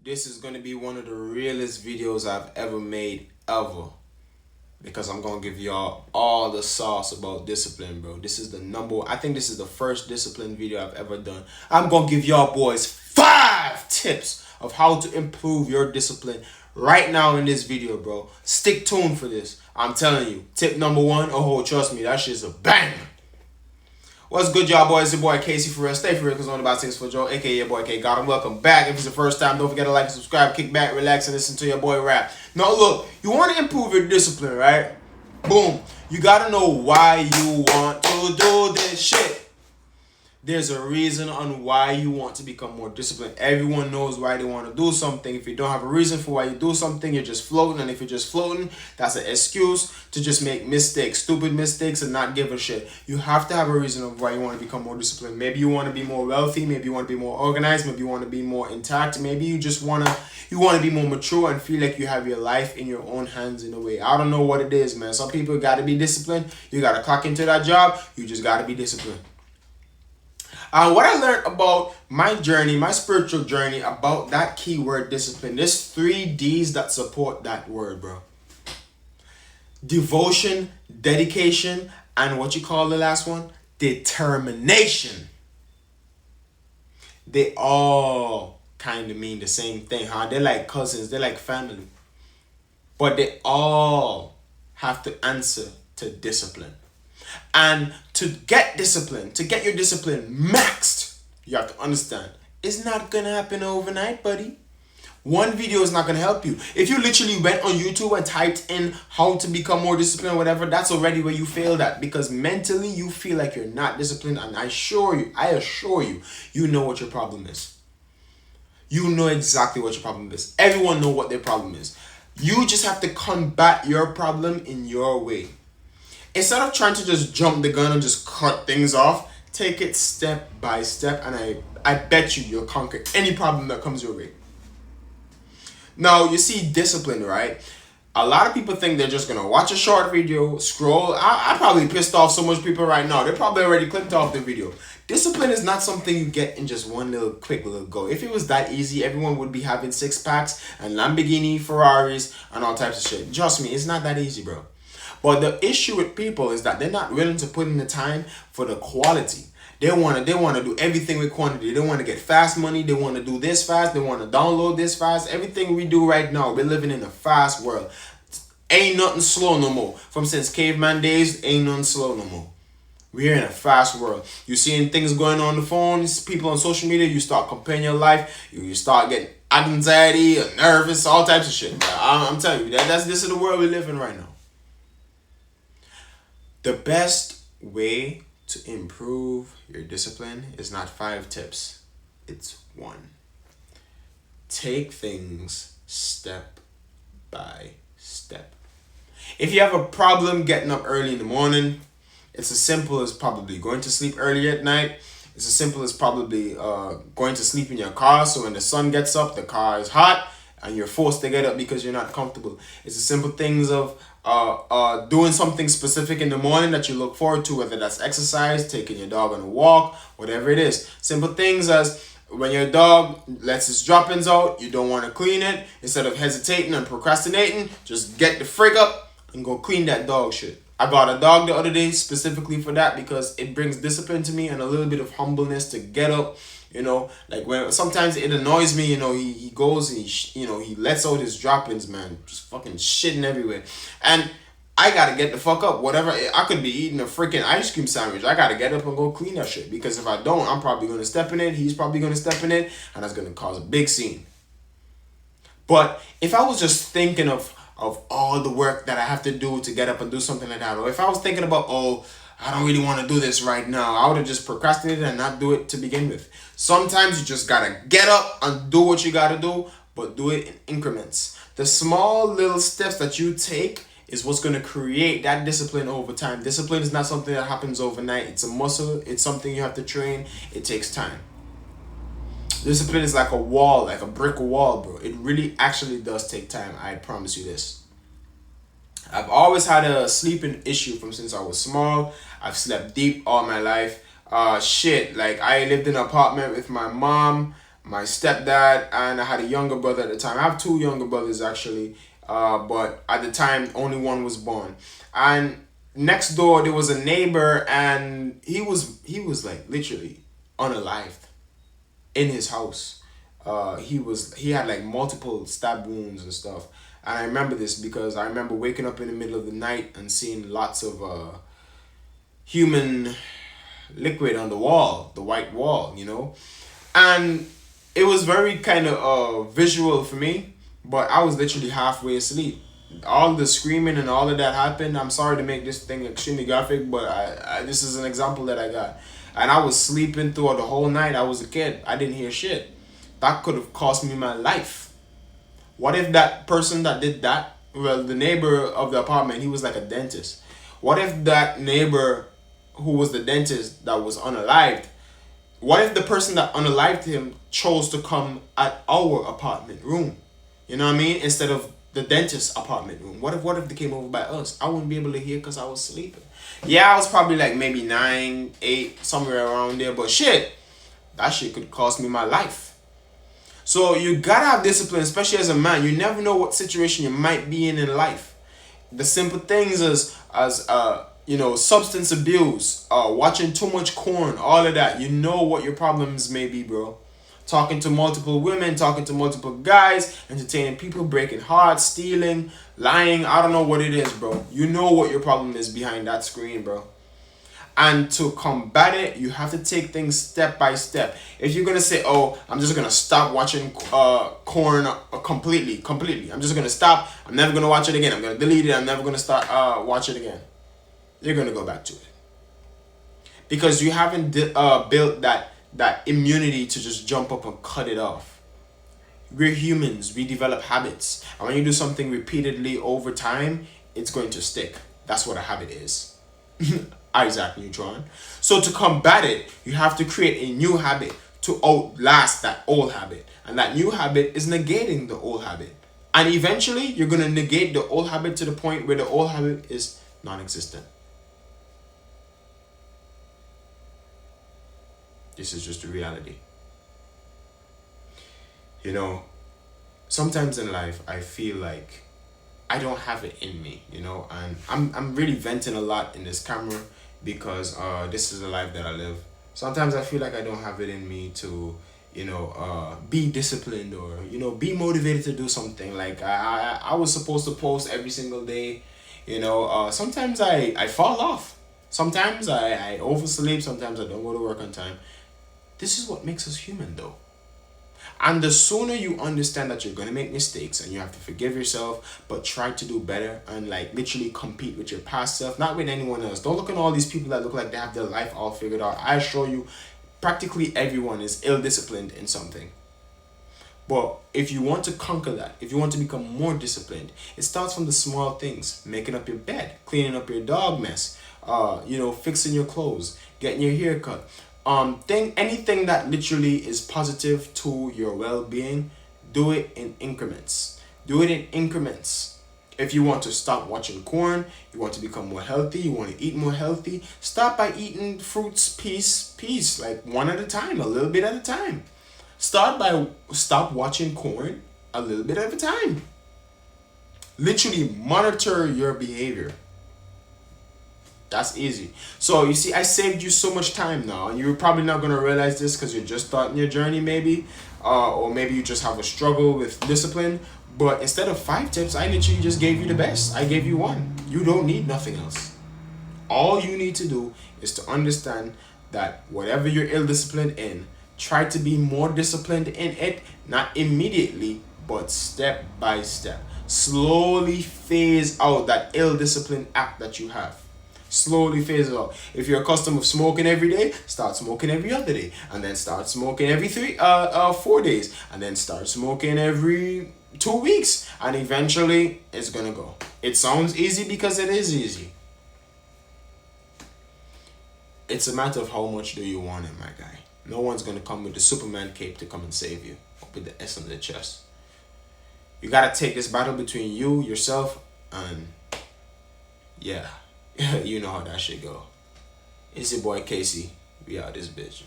This is going to be one of the realest videos I've ever made, ever. Because I'm going to give y'all all the sauce about discipline, bro. This is the I think this is the first discipline video I've ever done. I'm going to give y'all boys 5 tips of how to improve your discipline right now in this video, bro. Stick tuned for this. I'm telling you. Tip number 1, oh, trust me, that shit's a bang. What's good, y'all boys? It's your boy Casey for real. Stay for real, because one about things for Joe, aka your boy K God. Welcome back. If it's the first time, don't forget to like and subscribe, kick back, relax, and listen to your boy rap. Now look, you want to improve your discipline, right? Boom. You gotta know why you want to do this shit. There's a reason on why you want to become more disciplined. Everyone knows why they want to do something. If you don't have a reason for why you do something, you're just floating. And if you're just floating, that's an excuse to just make mistakes, stupid mistakes, and not give a shit. You have to have a reason of why you want to become more disciplined. Maybe you want to be more wealthy. Maybe you want to be more organized. Maybe you want to be more intact. Maybe you just want to be more mature and feel like you have your life in your own hands in a way. I don't know what it is, man. Some people got to be disciplined. You got to clock into that job. You just got to be disciplined. What I learned about my journey, my spiritual journey, about that keyword discipline, there's 3 D's that support that word, bro. Devotion, dedication, and what you call the last one? Determination. They all kind of mean the same thing, huh? They're like cousins, they're like family. But they all have to answer to discipline. And to get discipline, to get your discipline maxed, you have to understand, it's not going to happen overnight, buddy. One video is not going to help you. If you literally went on YouTube and typed in how to become more disciplined or whatever, that's already where you failed at. Because mentally, you feel like you're not disciplined. And I assure you, you know what your problem is. You know exactly what your problem is. Everyone knows what their problem is. You just have to combat your problem in your way. Instead of trying to just jump the gun and just cut things off, take it step by step, and I bet you'll conquer any problem that comes your way. Now, you see discipline, right? A lot of people think they're just going to watch a short video, scroll. I probably pissed off so much people right now. They probably already clicked off the video. Discipline is not something you get in just one quick little go. If it was that easy, everyone would be having 6-packs and Lamborghini, Ferraris, and all types of shit. Trust me, it's not that easy, bro. But the issue with people is that they're not willing to put in the time for the quality. They want to do everything with quantity. They want to get fast money. They want to do this fast. They want to download this fast. Everything we do right now, we're living in a fast world. Ain't nothing slow no more. From since caveman days, ain't nothing slow no more. We're in a fast world. You're seeing things going on the phones, people on social media. You start comparing your life. You start getting anxiety, or nervous, all types of shit. I'm telling you, this is the world we live in right now. The best way to improve your discipline is not 5 tips. It's 1. Take things step by step. If you have a problem getting up early in the morning, it's as simple as probably going to sleep early at night. It's as simple as probably going to sleep in your car, so when the sun gets up, the car is hot and you're forced to get up because you're not comfortable. It's the simple things of doing something specific in the morning that you look forward to, whether that's exercise, taking your dog on a walk, whatever it is. Simple things as when your dog lets its droppings out, you don't want to clean it. Instead of hesitating and procrastinating, just get the frick up and go clean that dog shit. I got a dog the other day specifically for that because it brings discipline to me and a little bit of humbleness to get up. You know, like when sometimes it annoys me, you know, he goes and he lets out his droppings, man, just fucking shitting everywhere. And I gotta get the fuck up. Whatever, I could be eating a freaking ice cream sandwich. I gotta get up and go clean that shit, because if I don't, I'm probably gonna step in it. He's probably gonna step in it, and that's gonna cause a big scene. But if I was just thinking of all the work that I have to do to get up and do something like that, or if I was thinking about, I don't really want to do this right now, I would have just procrastinated and not do it to begin with. Sometimes you just gotta get up and do what you gotta do, but do it in increments. The small little steps that you take is what's gonna create that discipline over time. Discipline is not something that happens overnight. It's a muscle. It's something you have to train. It takes time. Discipline is like a wall, like a brick wall, bro. It really actually does take time. I promise you this. I've always had a sleeping issue from since I was small. I've slept deep all my life. Like I lived in an apartment with my mom, my stepdad, and I had a younger brother at the time. I have two younger brothers actually, but at the time only one was born. And next door there was a neighbor, and he was like literally unalived in his house. He had like multiple stab wounds and stuff. And I remember this because I remember waking up in the middle of the night and seeing lots of human liquid on the wall, the white wall, and it was very kind of visual for me. But I was literally halfway asleep. All the screaming and all of that happened. I'm sorry to make this thing extremely graphic, but this is an example that I got. And I was sleeping throughout the whole night. I was a kid. I didn't hear shit. That could have cost me my life. What if that person that did that, well, the neighbor of the apartment, he was like a dentist. What if that neighbor who was the dentist that was unalived, what if the person that unalived him chose to come at our apartment room? You know what I mean? Instead of the dentist's apartment room. What if they came over by us? I wouldn't be able to hear because I was sleeping. Yeah, I was probably like maybe 9, 8, somewhere around there. But shit, that shit could cost me my life. So you gotta have discipline, especially as a man. You never know what situation you might be in life. The simple things as substance abuse, watching too much corn, all of that. You know what your problems may be, bro. Talking to multiple women, talking to multiple guys, entertaining people, breaking hearts, stealing, lying. I don't know what it is, bro. You know what your problem is behind that screen, bro. And to combat it, you have to take things step by step. If you're gonna say, "Oh, I'm just gonna stop watching corn completely," I'm just gonna stop. I'm never gonna watch it again. I'm gonna delete it. I'm never gonna start watch it again. You're gonna go back to it because you haven't built that immunity to just jump up and cut it off. We're humans. We develop habits, and when you do something repeatedly over time, it's going to stick. That's what a habit is. Isaac Neutron. So to combat it, you have to create a new habit to outlast that old habit. And that new habit is negating the old habit. And eventually, you're going to negate the old habit to the point where the old habit is non-existent. This is just the reality. Sometimes in life, I feel like I don't have it in me, and I'm really venting a lot in this camera because this is the life that I live. Sometimes I feel like I don't have it in me to, be disciplined or, be motivated to do something. Like I was supposed to post every single day, sometimes I fall off. Sometimes I oversleep, sometimes I don't go to work on time. This is what makes us human though. And the sooner you understand that you're going to make mistakes and you have to forgive yourself, but try to do better and like literally compete with your past self, not with anyone else. Don't look at all these people that look like they have their life all figured out. I assure you, practically everyone is ill-disciplined in something. But if you want to conquer that, if you want to become more disciplined, it starts from the small things. Making up your bed, cleaning up your dog mess, fixing your clothes, getting your hair cut. Anything that literally is positive to your well-being, do it in increments. If you want to stop watching corn, you want to become more healthy, you want to eat more healthy, start by eating fruits piece, like one at a time, a little bit at a time. Stop watching corn a little bit at a time. Literally monitor your behavior. That's easy. So you see, I saved you so much time now, and you're probably not going to realize this because you're just starting your journey maybe, or maybe you just have a struggle with discipline. But instead of 5 tips, I literally just gave you the best. I gave you 1. You don't need nothing else. All you need to do is to understand that whatever you're ill-disciplined in, try to be more disciplined in it, not immediately, but step by step. Slowly phase out that ill-disciplined act that you have. Slowly phase it out. If you're accustomed of smoking every day, start smoking every other day, and then start smoking every 4 days, and then start smoking every 2 weeks, and eventually it's gonna go. It sounds easy because it is easy. It's a matter of how much do you want it, my guy. No one's gonna come with the Superman cape to come and save you, with the S on the chest. You gotta take this battle between you, yourself, and yeah. You know how that shit go. It's your boy Casey. We out this bitch.